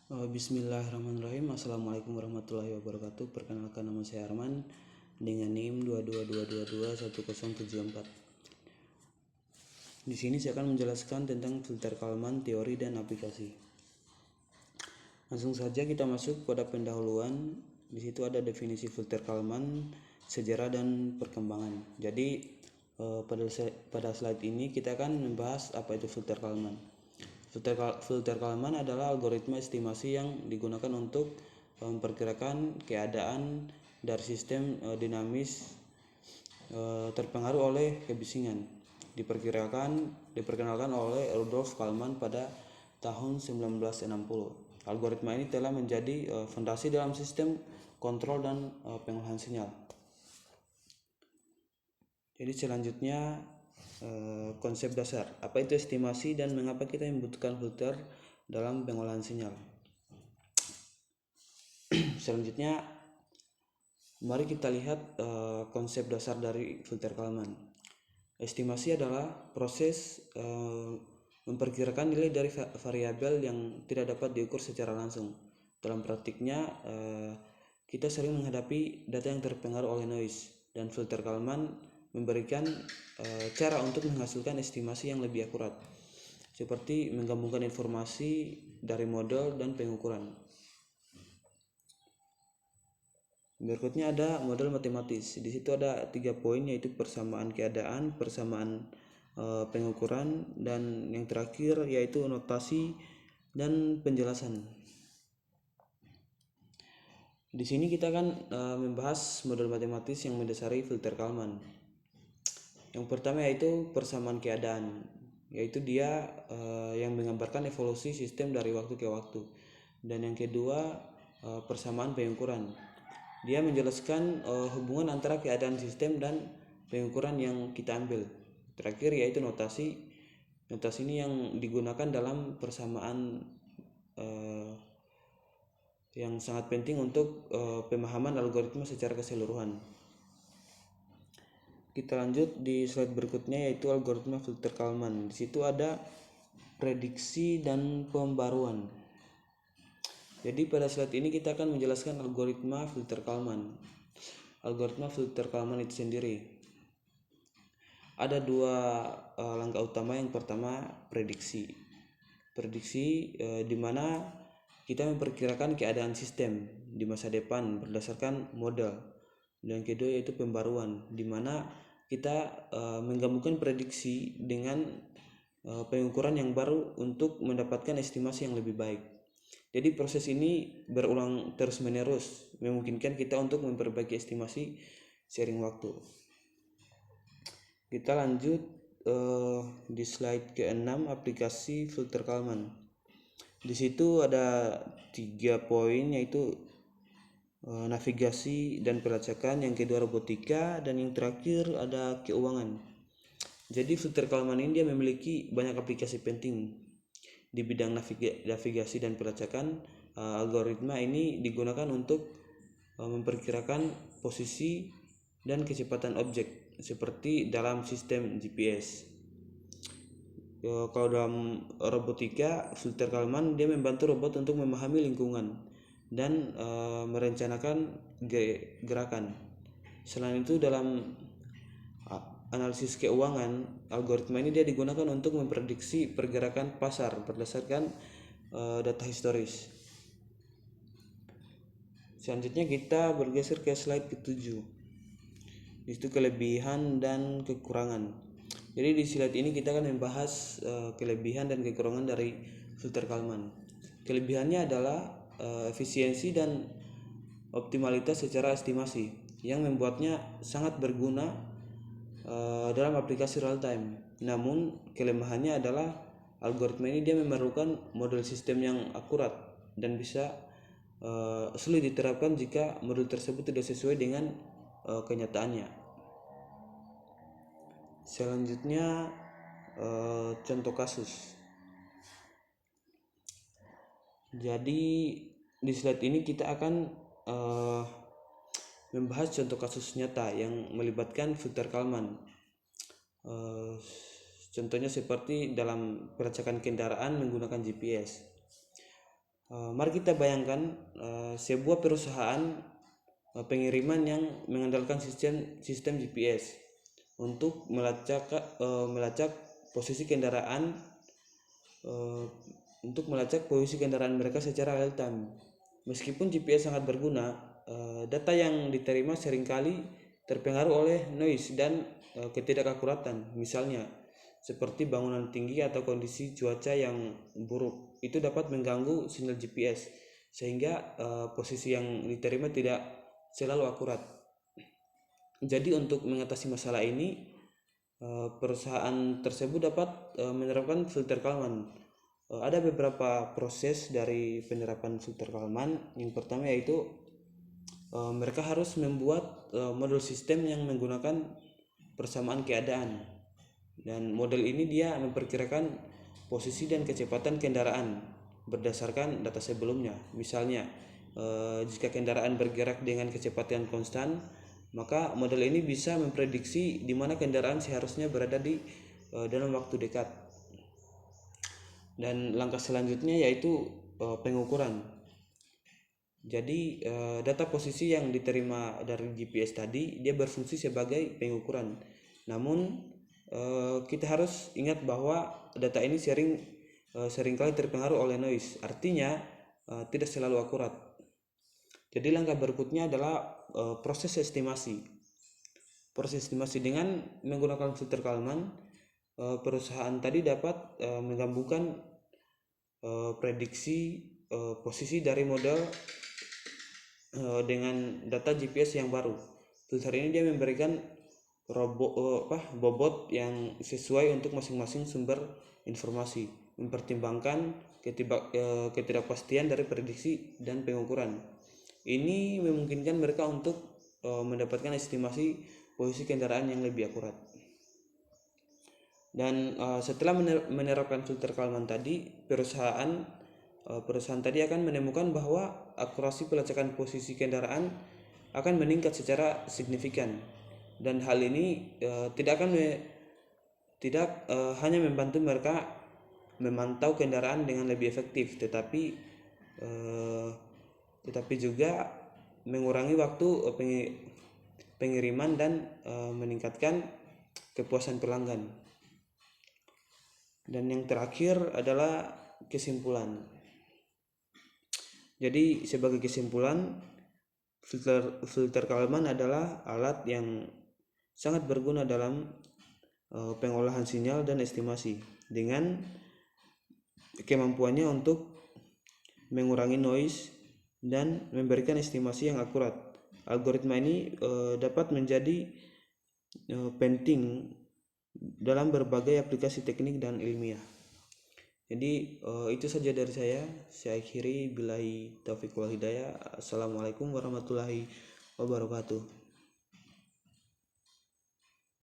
Bismillahirrahmanirrahim. Assalamualaikum warahmatullahi wabarakatuh. Perkenalkan, nama saya Arman dengan NIM 222221074. Di sini saya akan menjelaskan tentang filter Kalman, teori dan aplikasi. Langsung saja kita masuk pada pendahuluan. Di situ ada definisi filter Kalman, sejarah dan perkembangan. Jadi pada slide ini kita akan membahas apa itu filter Kalman. Filter Kalman adalah algoritma estimasi yang digunakan untuk memperkirakan keadaan dari sistem dinamis terpengaruh oleh kebisingan. Diperkenalkan oleh Rudolf Kalman pada tahun 1960. Algoritma ini telah menjadi fondasi dalam sistem kontrol dan pengolahan sinyal. Jadi selanjutnya konsep dasar. Apa itu estimasi dan mengapa kita membutuhkan filter dalam pengolahan sinyal? Selanjutnya mari kita lihat konsep dasar dari filter Kalman. Estimasi adalah proses memperkirakan nilai dari variabel yang tidak dapat diukur secara langsung. Dalam praktiknya kita sering menghadapi data yang terpengaruh oleh noise, dan filter Kalman memberikan cara untuk menghasilkan estimasi yang lebih akurat, seperti menggabungkan informasi dari model dan pengukuran. Berikutnya ada model matematis. Di situ ada 3 poin, yaitu persamaan keadaan, persamaan pengukuran, dan yang terakhir yaitu notasi dan penjelasan. Di sini kita akan membahas model matematis yang mendasari filter Kalman. Yang pertama yaitu persamaan keadaan, yaitu dia yang menggambarkan evolusi sistem dari waktu ke waktu. Dan yang kedua persamaan pengukuran. Dia menjelaskan hubungan antara keadaan sistem dan pengukuran yang kita ambil. Terakhir yaitu notasi. Notasi ini yang digunakan dalam persamaan yang sangat penting untuk pemahaman algoritma secara keseluruhan. Kita lanjut di slide berikutnya, yaitu algoritma filter Kalman. Di situ ada prediksi dan pembaruan. Jadi pada slide ini kita akan menjelaskan algoritma filter Kalman. Algoritma filter Kalman itu sendiri ada 2 langkah utama. Yang pertama prediksi. Prediksi di mana kita memperkirakan keadaan sistem di masa depan berdasarkan model. Dan yang kedua yaitu pembaruan, di mana kita menggabungkan prediksi dengan pengukuran yang baru untuk mendapatkan estimasi yang lebih baik. Jadi proses ini berulang terus-menerus, memungkinkan kita untuk memperbaiki estimasi seiring waktu. Kita lanjut di slide ke-6, aplikasi filter Kalman. Di situ ada 3 poin, yaitu navigasi dan pelacakan, yang kedua robotika, dan yang terakhir ada keuangan. Jadi filter Kalman ini dia memiliki banyak aplikasi penting di bidang navigasi dan pelacakan. Algoritma ini digunakan untuk memperkirakan posisi dan kecepatan objek seperti dalam sistem GPS. Kalau dalam robotika, filter Kalman dia membantu robot untuk memahami lingkungan dan merencanakan gerakan. Selain itu dalam analisis keuangan, algoritma ini dia digunakan untuk memprediksi pergerakan pasar berdasarkan data historis. Selanjutnya kita bergeser ke slide ke-7. Di situ kelebihan dan kekurangan. Jadi di slide ini kita akan membahas kelebihan dan kekurangan dari filter Kalman. Kelebihannya adalah efisiensi dan optimalitas secara estimasi yang membuatnya sangat berguna dalam aplikasi real time. Namun kelemahannya adalah algoritma ini dia memerlukan model sistem yang akurat dan bisa sulit diterapkan jika model tersebut tidak sesuai dengan kenyataannya. Selanjutnya contoh kasus. Jadi di slide ini kita akan membahas contoh kasus nyata yang melibatkan filter Kalman. Contohnya seperti dalam pelacakan kendaraan menggunakan GPS. Mari kita bayangkan sebuah perusahaan pengiriman yang mengandalkan sistem GPS untuk melacak posisi kendaraan mereka secara real time. Meskipun GPS sangat berguna, data yang diterima seringkali terpengaruh oleh noise dan ketidakakuratan. Misalnya, seperti bangunan tinggi atau kondisi cuaca yang buruk, itu dapat mengganggu sinyal GPS sehingga posisi yang diterima tidak selalu akurat. Jadi untuk mengatasi masalah ini, perusahaan tersebut dapat menerapkan filter Kalman. Ada beberapa proses dari penerapan filter Kalman. Yang pertama yaitu mereka harus membuat model sistem yang menggunakan persamaan keadaan, dan model ini dia memperkirakan posisi dan kecepatan kendaraan berdasarkan data sebelumnya. Misalnya jika kendaraan bergerak dengan kecepatan konstan, maka model ini bisa memprediksi di mana kendaraan seharusnya berada di dalam waktu dekat. Dan langkah selanjutnya yaitu pengukuran. Jadi data posisi yang diterima dari GPS tadi dia berfungsi sebagai pengukuran. Namun kita harus ingat bahwa data ini seringkali terpengaruh oleh noise, artinya tidak selalu akurat. Jadi langkah berikutnya adalah proses estimasi. Proses estimasi dengan menggunakan filter Kalman, perusahaan tadi dapat menggabungkan prediksi posisi dari model dengan data GPS yang baru. Filter ini dia memberikan bobot yang sesuai untuk masing-masing sumber informasi, mempertimbangkan ketidakpastian dari prediksi dan pengukuran. Ini memungkinkan mereka untuk mendapatkan estimasi posisi kendaraan yang lebih akurat. Dan setelah menerapkan filter Kalman tadi, perusahaan tadi akan menemukan bahwa akurasi pelacakan posisi kendaraan akan meningkat secara signifikan, dan hal ini tidak hanya membantu mereka memantau kendaraan dengan lebih efektif, tetapi juga mengurangi waktu pengiriman dan meningkatkan kepuasan pelanggan. Dan yang terakhir adalah kesimpulan. Jadi sebagai kesimpulan, filter Kalman adalah alat yang sangat berguna dalam pengolahan sinyal dan estimasi. Dengan kemampuannya untuk mengurangi noise dan memberikan estimasi yang akurat, algoritma ini dapat menjadi penting dalam berbagai aplikasi teknik dan ilmiah. Jadi itu saja dari saya. Saya akhiri, billahi taufiq wal hidayah. Assalamualaikum warahmatullahi wabarakatuh.